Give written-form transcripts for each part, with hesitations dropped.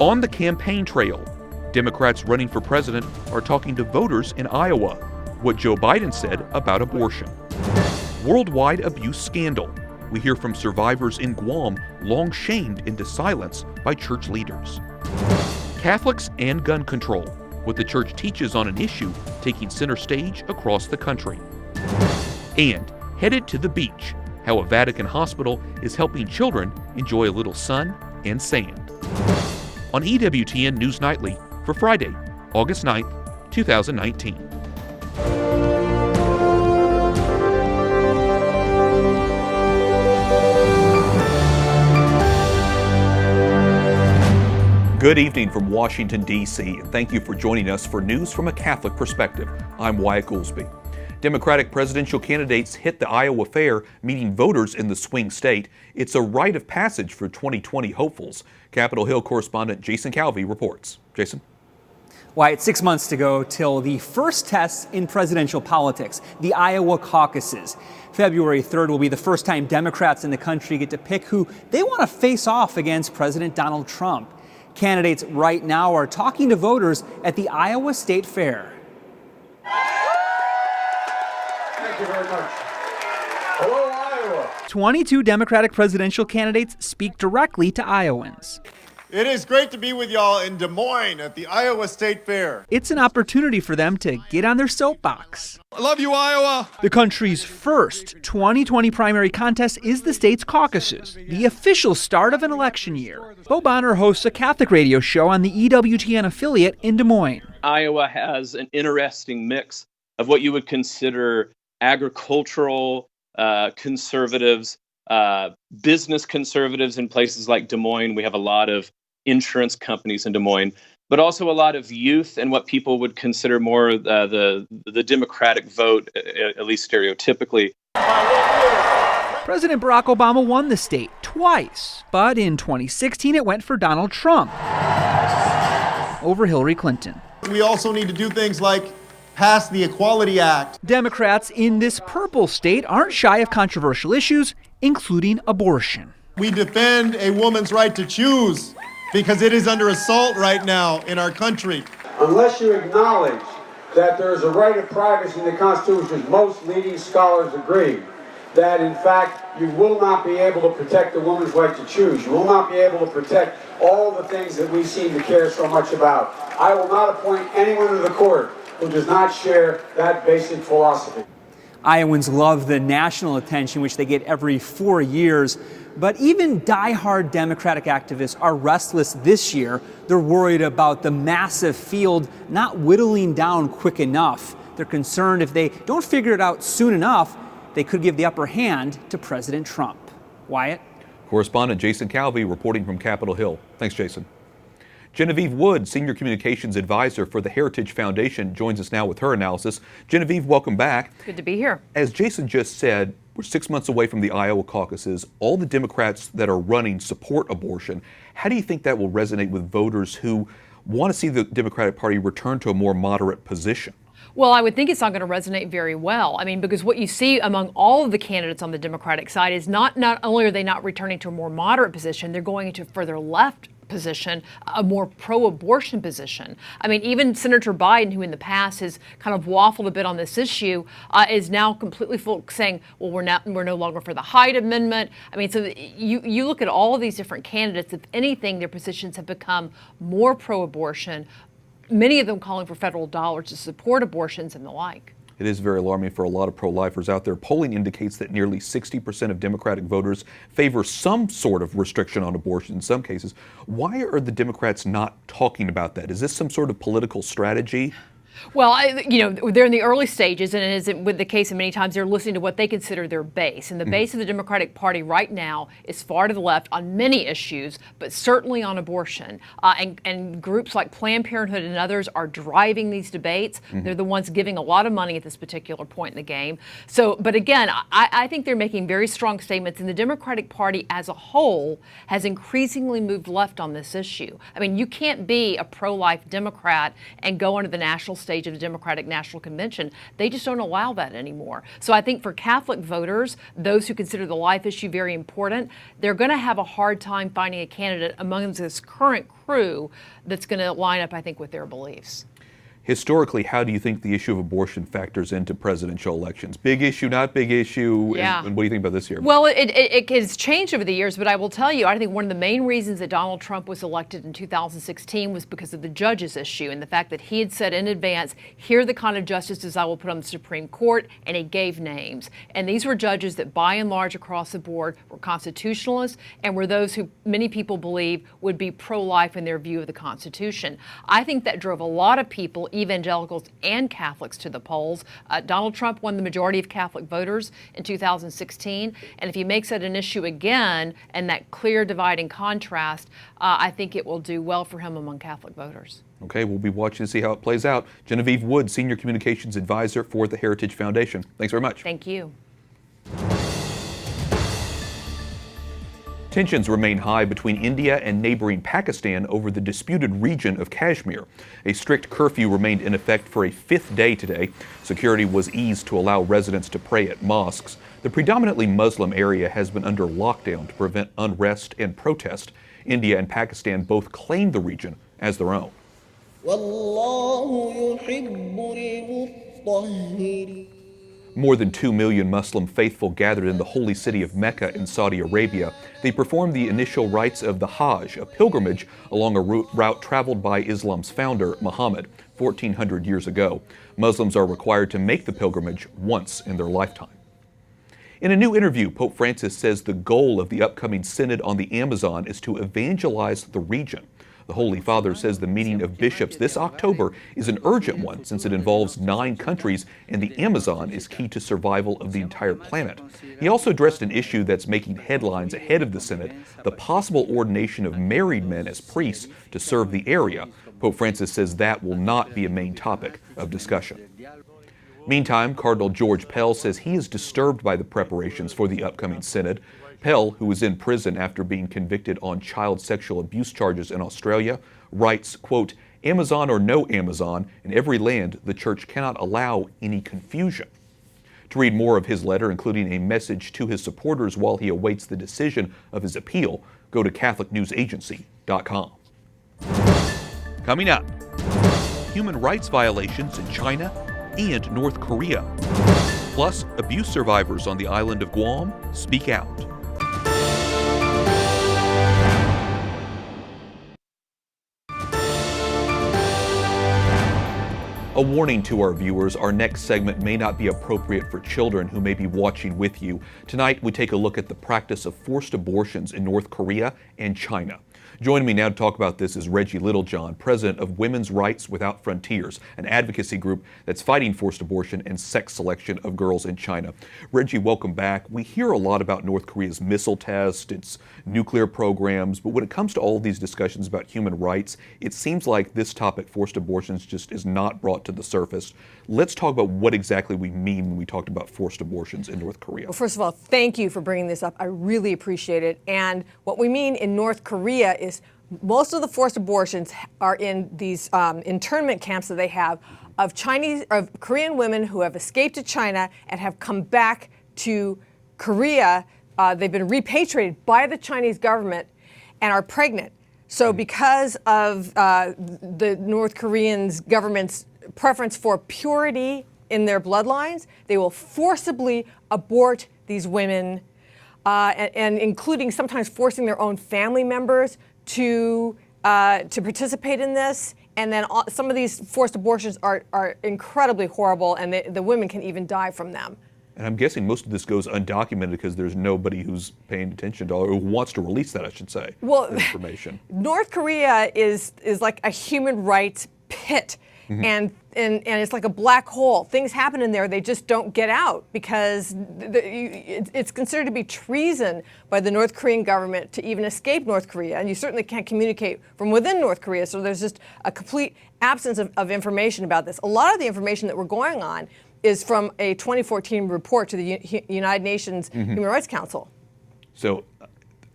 On the campaign trail, Democrats running for president are talking to voters in Iowa, what Joe Biden said about abortion. Worldwide abuse scandal. We hear from survivors in Guam long shamed into silence by church leaders. Catholics and gun control, what the church teaches on an issue taking center stage across the country. And headed to the beach, how a Vatican hospital is helping children enjoy a little sun and sand. On EWTN News Nightly for Friday, August 9th, 2019. Good evening from Washington, D.C., and thank you for joining us for news from a Catholic perspective. I'm Wyatt Goolsby. Democratic presidential candidates hit the Iowa fair, meeting voters in the swing state. It's a rite of passage for 2020 hopefuls. Capitol Hill correspondent Jason Calvi reports. Jason? Wyatt, 6 months to go till the first test in presidential politics, the Iowa caucuses. February 3rd will be the first time Democrats in the country get to pick who they want to face off against President Donald Trump. Candidates right now are talking to voters at the Iowa State Fair. Thank you very much. Hello, Iowa. 22 Democratic presidential candidates speak directly to Iowans. It is great to be with y'all in Des Moines at the Iowa State Fair. It's an opportunity for them to get on their soapbox. I love you, Iowa. The country's first 2020 primary contest is the state's caucuses, the official start of an election year. Bo Bonner hosts a Catholic radio show on the EWTN affiliate in Des Moines. Iowa has an interesting mix of what you would consider agricultural conservatives, business conservatives in places like Des Moines. We have a lot of insurance companies in Des Moines, but also a lot of youth and what people would consider more the Democratic vote, at least stereotypically. President Barack Obama won the state twice, but in 2016 it went for Donald Trump over Hillary Clinton. We also need to do things like pass the Equality Act. Democrats in this purple state aren't shy of controversial issues, including abortion. We defend a woman's right to choose because it is under assault right now in our country. Unless you acknowledge that there is a right of privacy in the Constitution, most leading scholars agree that, in fact, you will not be able to protect a woman's right to choose. You will not be able to protect all the things that we seem to care so much about. I will not appoint anyone to the court who does not share that basic philosophy. Iowans love the national attention, which they get every 4 years. But even die-hard Democratic activists are restless this year. They're worried about the massive field not whittling down quick enough. They're concerned if they don't figure it out soon enough, they could give the upper hand to President Trump. Wyatt? Correspondent Jason Calvi reporting from Capitol Hill. Thanks, Jason. Genevieve Wood, Senior Communications Advisor for the Heritage Foundation, joins us now with her analysis. Genevieve, welcome back. Good to be here. As Jason just said, we're 6 months away from the Iowa caucuses. All the Democrats that are running support abortion. How do you think that will resonate with voters who want to see the Democratic Party return to a more moderate position? Well, I would think it's not going to resonate very well. I mean, because what you see among all of the candidates on the Democratic side is not only are they not returning to a more moderate position, they're going into a further left position, a more pro-abortion position. I mean, even Senator Biden, who in the past has kind of waffled a bit on this issue, is now completely full saying, well, we're no longer for the Hyde Amendment. I mean, so you look at all of these different candidates, if anything, their positions have become more pro-abortion, many of them calling for federal dollars to support abortions and the like. It is very alarming for a lot of pro-lifers out there. Polling indicates that nearly 60% of Democratic voters favor some sort of restriction on abortion in some cases. Why are the Democrats not talking about that? Is this some sort of political strategy? Well, they're in the early stages, and as with the case, many times they're listening to what they consider their base. And the base of the Democratic Party right now is far to the left on many issues, but certainly on abortion. And groups like Planned Parenthood and others are driving these debates. They're the ones giving a lot of money at this particular point in the game. So, but again, I think they're making very strong statements, and the Democratic Party as a whole has increasingly moved left on this issue. I mean, you can't be a pro-life Democrat and go onto the national stage of the Democratic National Convention. They just don't allow that anymore. So I think for Catholic voters, those who consider the life issue very important, they're going to have a hard time finding a candidate among this current crew that's going to line up, I think, with their beliefs. Historically, how do you think the issue of abortion factors into presidential elections? Big issue, not big issue? Yeah. And what do you think about this year? Well, it has changed over the years, but I will tell you, I think one of the main reasons that Donald Trump was elected in 2016 was because of the judges issue and the fact that he had said in advance, here are the kind of justices I will put on the Supreme Court, and he gave names. And these were judges that by and large across the board were constitutionalists and were those who many people believe would be pro-life in their view of the Constitution. I think that drove a lot of people, evangelicals and Catholics, to the polls. Donald Trump won the majority of Catholic voters in 2016, and if he makes that an issue again and that clear divide and contrast, I think it will do well for him among Catholic voters. Okay, we'll be watching to see how it plays out. Genevieve Wood, Senior Communications Advisor for the Heritage Foundation. Thanks very much. Thank you. Tensions remain high between India and neighboring Pakistan over the disputed region of Kashmir. A strict curfew remained in effect for a fifth day today. Security was eased to allow residents to pray at mosques. The predominantly Muslim area has been under lockdown to prevent unrest and protest. India and Pakistan both claim the region as their own. More than 2 million Muslim faithful gathered in the holy city of Mecca in Saudi Arabia. They performed the initial rites of the Hajj, a pilgrimage along a route traveled by Islam's founder, Muhammad, 1,400 years ago. Muslims are required to make the pilgrimage once in their lifetime. In a new interview, Pope Francis says the goal of the upcoming Synod on the Amazon is to evangelize the region. The Holy Father says the meeting of bishops this October is an urgent one since it involves 9 countries and the Amazon is key to survival of the entire planet. He also addressed an issue that's making headlines ahead of the Synod, the possible ordination of married men as priests to serve the area. Pope Francis says that will not be a main topic of discussion. Meantime, Cardinal George Pell says he is disturbed by the preparations for the upcoming Synod. Pell, who was in prison after being convicted on child sexual abuse charges in Australia, writes, quote, "Amazon or no Amazon, in every land the Church cannot allow any confusion." To read more of his letter, including a message to his supporters while he awaits the decision of his appeal, go to CatholicNewsAgency.com. Coming up, human rights violations in China and North Korea. Plus, abuse survivors on the island of Guam speak out. A warning to our viewers, our next segment may not be appropriate for children who may be watching with you. Tonight, we take a look at the practice of forced abortions in North Korea and China. Joining me now to talk about this is Reggie Littlejohn, president of Women's Rights Without Frontiers, an advocacy group that's fighting forced abortion and sex selection of girls in China. Reggie, welcome back. We hear a lot about North Korea's missile test, its nuclear programs, but when it comes to all of these discussions about human rights, it seems like this topic, forced abortions, just is not brought to the surface. Let's talk about what exactly we mean when we talked about forced abortions in North Korea. Well, first of all, thank you for bringing this up. I really appreciate it. And what we mean in North Korea is most of the forced abortions are in these internment camps that they have of Korean women who have escaped to China and have come back to Korea. They've been repatriated by the Chinese government and are pregnant. So because of the North Korean government's preference for purity in their bloodlines, they will forcibly abort these women, and including sometimes forcing their own family members to participate in this. And then some of these forced abortions are incredibly horrible, and the women can even die from them. And I'm guessing most of this goes undocumented because there's nobody who's paying attention to, or who wants to release that, I should say, information. North Korea is like a human rights pit. Mm-hmm. And it's like a black hole. Things happen in there, they just don't get out because it's considered to be treason by the North Korean government to even escape North Korea. And you certainly can't communicate from within North Korea, so there's just a complete absence of information about this. A lot of the information that we're going on is from a 2014 report to the United Nations Human Rights Council. So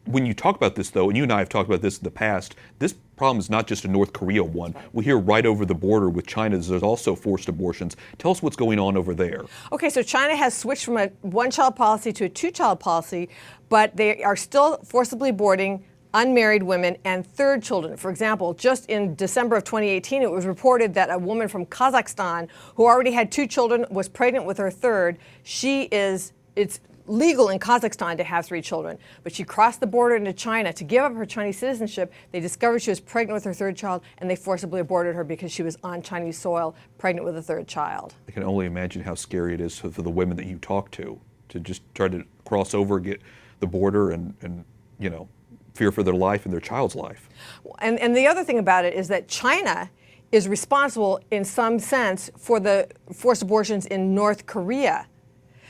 When you talk about this, though, and you and I have talked about this in the past, this problem is not just a North Korea one. We hear right over the border with China, there's also forced abortions. Tell us what's going on over there. Okay, so China has switched from a one-child policy to a two-child policy, but they are still forcibly aborting unmarried women and third children. For example, just in December of 2018, it was reported that a woman from Kazakhstan who already had 2 children was pregnant with her third. It's legal in Kazakhstan to have 3 children, but she crossed the border into China to give up her Chinese citizenship. They discovered she was pregnant with her third child, and they forcibly aborted her because she was on Chinese soil, pregnant with a third child. I can only imagine how scary it is for the women that you talk to just try to cross over, get the border, and fear for their life and their child's life. And the other thing about it is that China is responsible in some sense for the forced abortions in North Korea.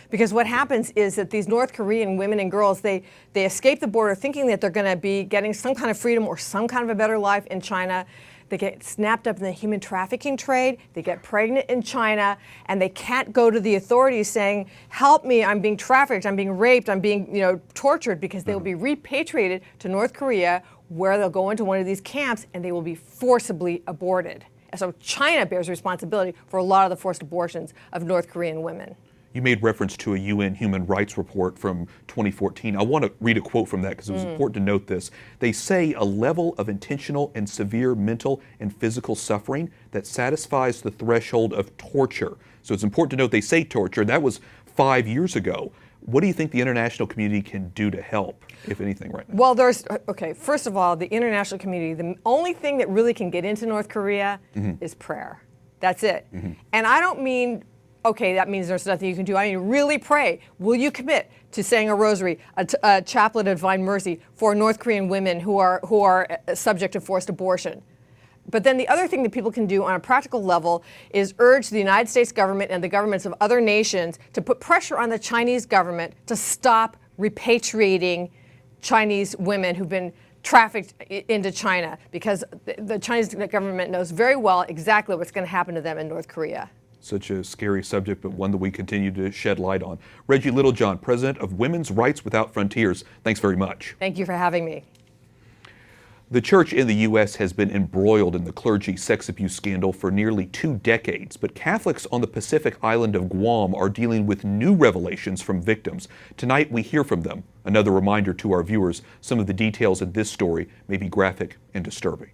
Because what happens is that these North Korean women and girls, they escape the border thinking that they're going to be getting some kind of freedom or some kind of a better life in China. They get snapped up in the human trafficking trade, they get pregnant in China, and they can't go to the authorities saying, help me, I'm being trafficked, I'm being raped, I'm being tortured, because they will be repatriated to North Korea, where they'll go into one of these camps and they will be forcibly aborted. And so China bears responsibility for a lot of the forced abortions of North Korean women. You made reference to a UN human rights report from 2014. I want to read a quote from that because it was important to note this. They say a level of intentional and severe mental and physical suffering that satisfies the threshold of torture. So it's important to note they say torture. That was 5 years ago. What do you think the international community can do to help, if anything, right now? Well, first of all, the international community, the only thing that really can get into North Korea is prayer. That's it. And I don't mean, okay, that means there's nothing you can do. I mean, really pray. Will you commit to saying a rosary, a chaplet of divine mercy for North Korean women who are subject to forced abortion? But then the other thing that people can do on a practical level is urge the United States government and the governments of other nations to put pressure on the Chinese government to stop repatriating Chinese women who've been trafficked into China, because the Chinese government knows very well exactly what's going to happen to them in North Korea. Such a scary subject, but one that we continue to shed light on. Reggie Littlejohn, president of Women's Rights Without Frontiers, thanks very much. Thank you for having me. The church in the U.S. has been embroiled in the clergy sex abuse scandal for nearly 2 decades, but Catholics on the Pacific island of Guam are dealing with new revelations from victims. Tonight we hear from them. Another reminder to our viewers, some of the details in this story may be graphic and disturbing.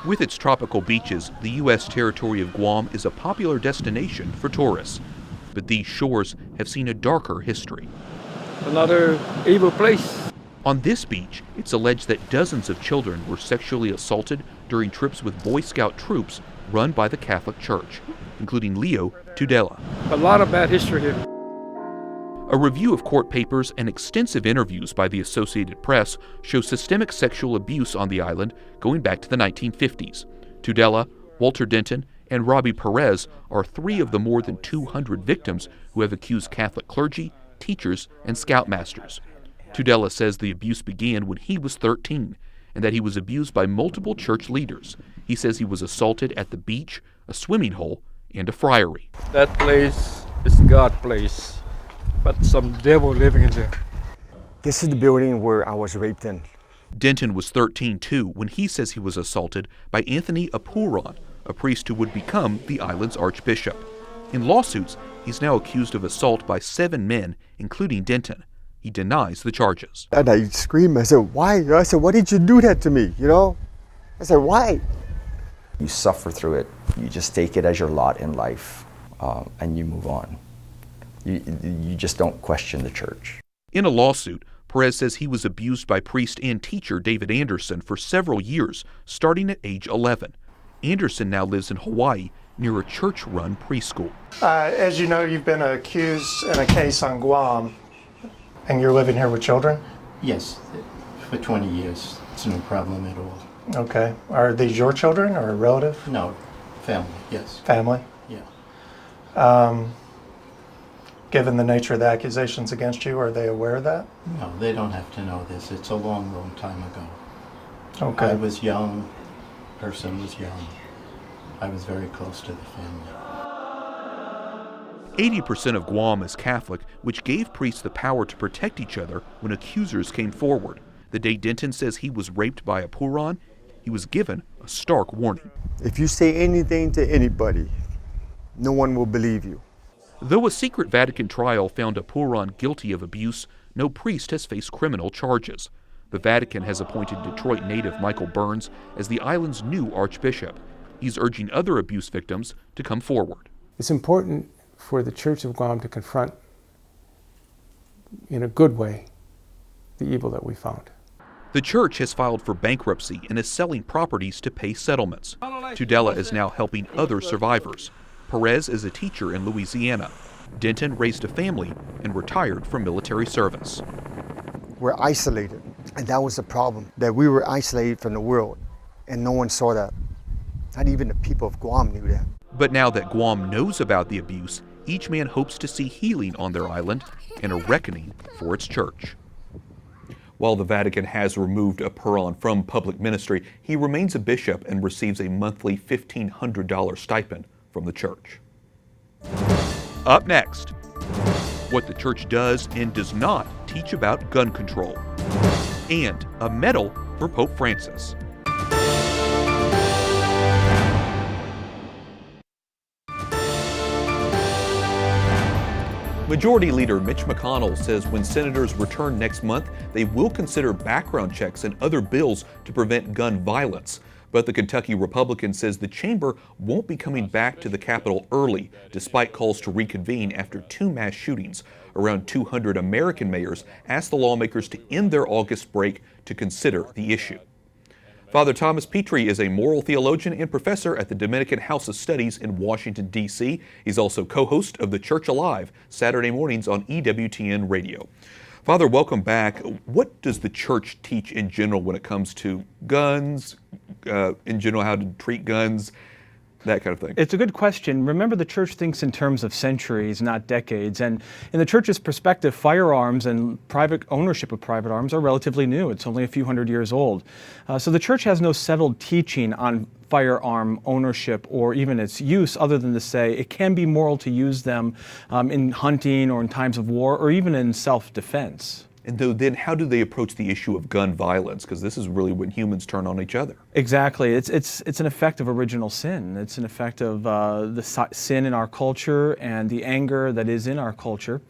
With its tropical beaches, the U.S. territory of Guam is a popular destination for tourists. But these shores have seen a darker history. Another evil place. On this beach, it's alleged that dozens of children were sexually assaulted during trips with Boy Scout troops run by the Catholic Church, including Leo Tudela. A lot of bad history here. A review of court papers and extensive interviews by the Associated Press show systemic sexual abuse on the island going back to the 1950s. Tudela, Walter Denton, and Robbie Perez are 3 of the more than 200 victims who have accused Catholic clergy, teachers, and scoutmasters. Tudela says the abuse began when he was 13 and that he was abused by multiple church leaders. He says he was assaulted at the beach, a swimming hole, and a friary. That place is God's place, but some devil living in there. This is the building where I was raped in. Denton was 13 too when he says he was assaulted by Anthony Apuron, a priest who would become the island's archbishop. In lawsuits, he's now accused of assault by 7 men, including Denton. He denies the charges. And I screamed, I said, why? I said, why did you do that to me? I said, why? You suffer through it. You just take it as your lot in life, and you move on. You just don't question the church. In a lawsuit, Perez says he was abused by priest and teacher David Anderson for several years, starting at age 11. Anderson now lives in Hawaii near a church-run preschool. As you know, you've been accused in a case on Guam, and you're living here with children? Yes, for 20 years. It's no problem at all. Okay. Are these your children or a relative? No, family, yes. Family? Yeah. Given the nature of the accusations against you, are they aware of that? No, they don't have to know this. It's a long, long time ago. Okay. I was young, person was young. I was very close to the family. 80% of Guam is Catholic, with which gave priests the power to protect each other when accusers came forward. The day Denton says he was raped by a Puron, he was given a stark warning. If you say anything to anybody, no one will believe you. Though a secret Vatican trial found a Puron guilty of abuse, no priest has faced criminal charges. The Vatican has appointed Detroit native Michael Burns as the island's new archbishop. He's urging other abuse victims to come forward. It's important for the Church of Guam to confront, in a good way, the evil that we found. The church has filed for bankruptcy and is selling properties to pay settlements. Tudela is now helping other survivors. Perez is a teacher in Louisiana. Denton raised a family and retired from military service. We're isolated, and that was the problem, that we were isolated from the world, and no one saw that. Not even the people of Guam knew that. But now that Guam knows about the abuse, each man hopes to see healing on their island and a reckoning for its church. While the Vatican has removed a Puron from public ministry, he remains a bishop and receives a monthly $1,500 stipend from the church. Up next, what the church does and does not teach about gun control, and a medal for Pope Francis. Majority Leader Mitch McConnell says when senators return next month, they will consider background checks and other bills to prevent gun violence. But the Kentucky Republican says the chamber won't be coming back to the Capitol early, despite calls to reconvene after 2 mass shootings. Around 200 American mayors asked the lawmakers to end their August break to consider the issue. Father Thomas Petri is a moral theologian and professor at the Dominican House of Studies in Washington, D.C. He's also co-host of The Church Alive, Saturday mornings on EWTN Radio. Father, welcome back. What does the church teach in general when it comes to guns, in general, how to treat guns, that kind of thing? It's a good question. Remember, the church thinks in terms of centuries, not decades. And in the church's perspective, firearms and private ownership of private arms are relatively new. It's only a few hundred years old. So the church has no settled teaching on firearm ownership or even its use, other than to say it can be moral to use them in hunting or in times of war or even in self-defense. And then how do they approach the issue of gun violence? Because this is really when humans turn on each other. Exactly. It's an effect of original sin. It's an effect of the sin in our culture and the anger that is in our culture.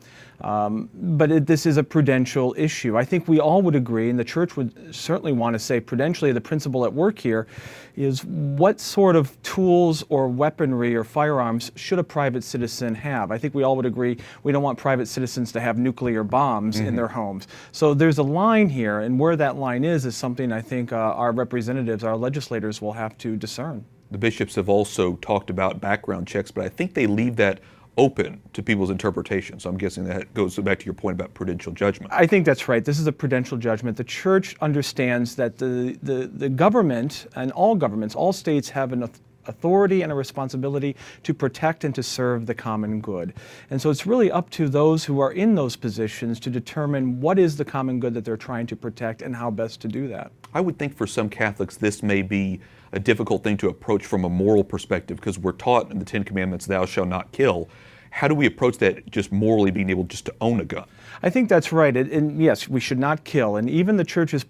But this is a prudential issue. I think we all would agree, and the church would certainly want to say prudentially, the principle at work here is what sort of tools or weaponry or firearms should a private citizen have? I think we all would agree we don't want private citizens to have nuclear bombs in their homes. So there's a line here, and where that line is something I think our representatives, our legislators will have to discern. The bishops have also talked about background checks, but I think they leave that open to people's interpretation. So I'm guessing that goes back to your point about prudential judgment. I think that's right. This is a prudential judgment. The church understands that the government and all governments, all states have an authority and a responsibility to protect and to serve the common good. And so it's really up to those who are in those positions to determine what is the common good that they're trying to protect and how best to do that. I would think for some Catholics this may be a difficult thing to approach from a moral perspective because we're taught in the 10 Commandments, thou shalt not kill. How do we approach that, just morally being able just to own a gun? I think that's right. And yes, we should not kill. And even the church's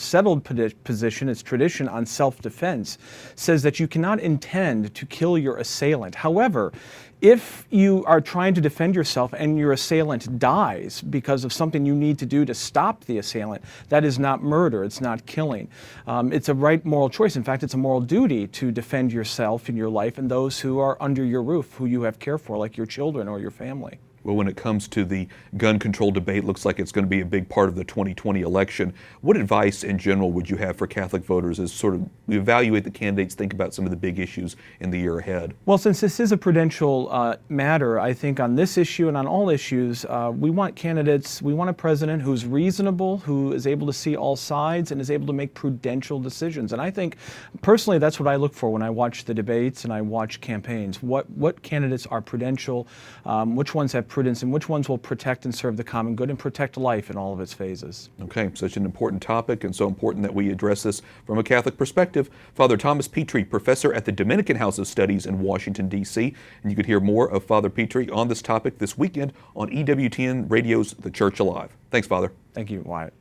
settled position, its tradition on self-defense, says that you cannot intend to kill your assailant. However, if you are trying to defend yourself and your assailant dies because of something you need to do to stop the assailant, that is not murder, it's not killing. It's a right moral choice. In fact, it's a moral duty to defend yourself in your life and those who are under your roof, who you have care for, like your children or your family. Well, when it comes to the gun control debate, looks like it's going to be a big part of the 2020 election. What advice in general would you have for Catholic voters as sort of we evaluate the candidates, think about some of the big issues in the year ahead? Well, since this is a prudential matter, I think on this issue and on all issues, we want candidates, we want a president who's reasonable, who is able to see all sides and is able to make prudential decisions. And I think, personally, that's what I look for when I watch the debates and I watch campaigns. What candidates are prudential, which ones have prudence and which ones will protect and serve the common good and protect life in all of its phases. Okay, such an important topic, and so important that we address this from a Catholic perspective. Father Thomas Petri, professor at the Dominican House of Studies in Washington, D.C., and you could hear more of Father Petri on this topic this weekend on EWTN Radio's The Church Alive. Thanks, Father. Thank you, Wyatt.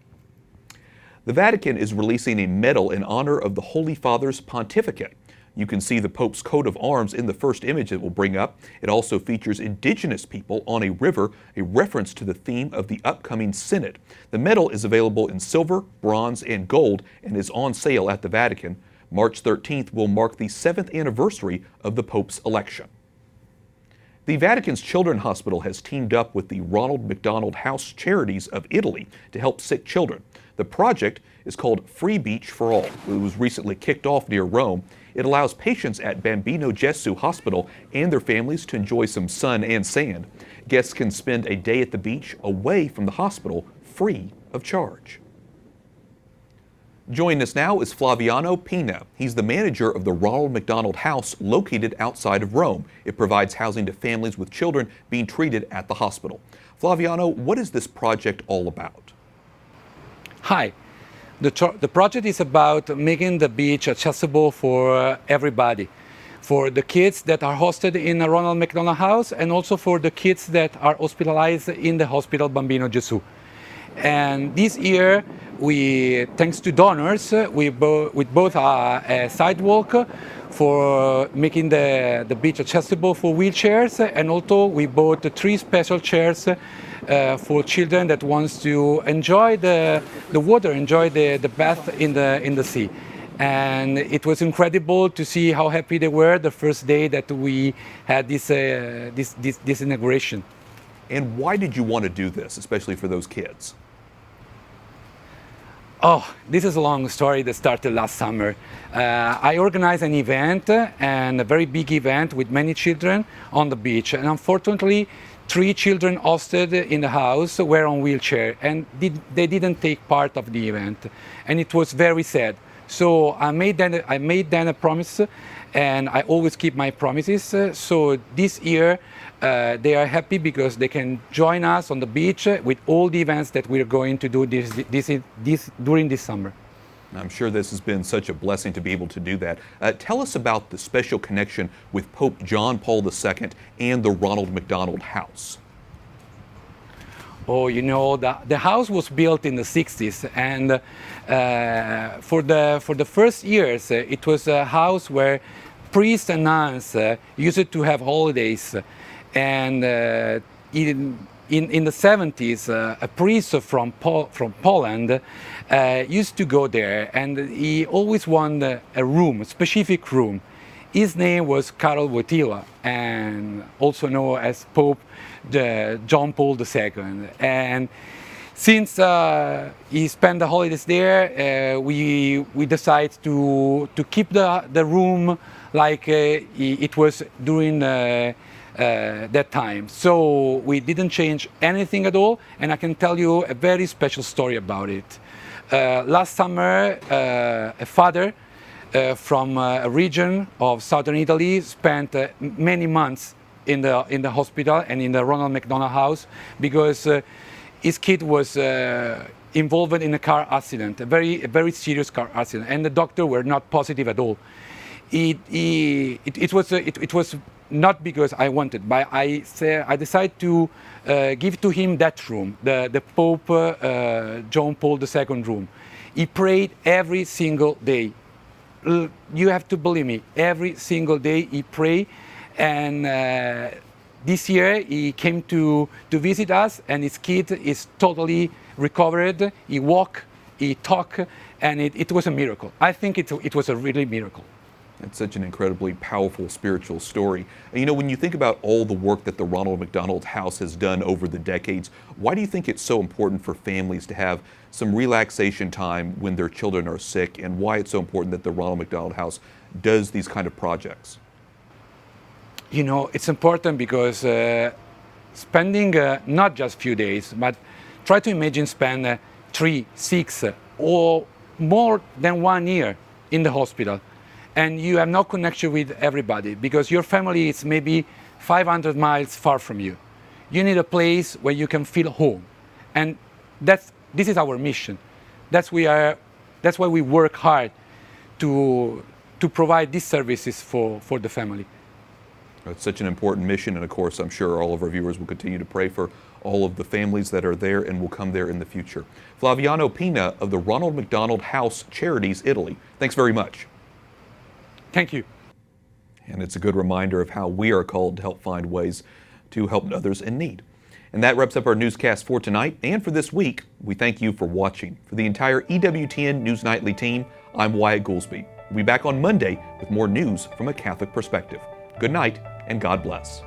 The Vatican is releasing a medal in honor of the Holy Father's pontificate. You can see the Pope's coat of arms in the first image it will bring up. It also features indigenous people on a river, a reference to the theme of the upcoming Synod. The medal is available in silver, bronze, and gold and is on sale at the Vatican. March 13th will mark the 7th anniversary of the Pope's election. The Vatican's Children's Hospital has teamed up with the Ronald McDonald House Charities of Italy to help sick children. The project is called Free Beach for All. It was recently kicked off near Rome. It allows patients at Bambino Gesù Hospital and their families to enjoy some sun and sand. Guests can spend a day at the beach away from the hospital, free of charge. Joining us now is Flaviano Pina. He's the manager of the Ronald McDonald House located outside of Rome. It provides housing to families with children being treated at the hospital. Flaviano, what is this project all about? Hi. The project is about making the beach accessible for everybody, for the kids that are hosted in the Ronald McDonald House and also for the kids that are hospitalized in the Hospital Bambino Gesù. And this year, thanks to donors, we bought a sidewalk for making the beach accessible for wheelchairs, and also we bought 3 special chairs for children that wants to enjoy the water, enjoy the bath in the sea. And it was incredible to see how happy they were the first day that we had this inauguration. And why did you want to do this, especially for those kids? Oh, this is a long story that started last summer. I organized an event, and a very big event with many children on the beach. And unfortunately, 3 children hosted in the house were on wheelchair, and they didn't take part of the event. And it was very sad. So I made them a promise, and I always keep my promises. So this year, they are happy because they can join us on the beach with all the events that we're going to do during this summer. I'm sure this has been such a blessing to be able to do that. Tell us about the special connection with Pope John Paul II and the Ronald McDonald House. Oh, you know, the house was built in the 60s, and for the first years, it was a house where priests and nuns used to have holidays. And in the 70s, a priest from Poland used to go there, and he always wanted a room, a specific room. His name was Karol Wojtyła, and also known as Pope John Paul II. And since he spent the holidays there, we decided to keep the room like it was during that time. So we didn't change anything at all, and I can tell you a very special story about it. Last summer, a father from a region of southern Italy spent many months in the hospital and in the Ronald McDonald House because his kid was involved in a car accident, a very serious car accident, and the doctor were not positive at all. It was not because I wanted, but I decided to give to him that room, the Pope John Paul II room. He prayed every single day. You have to believe me, every single day he prayed. And this year he came to visit us, and his kid is totally recovered. He walked, he talked, and it was a miracle. I think it was a really miracle. It's such an incredibly powerful spiritual story. And you know, when you think about all the work that the Ronald McDonald House has done over the decades, why do you think it's so important for families to have some relaxation time when their children are sick, and why it's so important that the Ronald McDonald House does these kind of projects? You know, it's important because spending not just a few days, but try to imagine spend 3, 6, or more than 1 year in the hospital. And you have no connection with everybody because your family is maybe 500 miles far from you. you need a place where you can feel home. And this is our mission. That's why we work hard to provide these services for the family. It's such an important mission, and of course, I'm sure all of our viewers will continue to pray for all of the families that are there and will come there in the future. Flaviano Pina of the Ronald McDonald House Charities, Italy. Thanks very much. Thank you. And it's a good reminder of how we are called to help find ways to help others in need. And that wraps up our newscast for tonight and for this week. We thank you for watching. For the entire EWTN News Nightly team, I'm Wyatt Goolsby. We'll be back on Monday with more news from a Catholic perspective. Good night and God bless.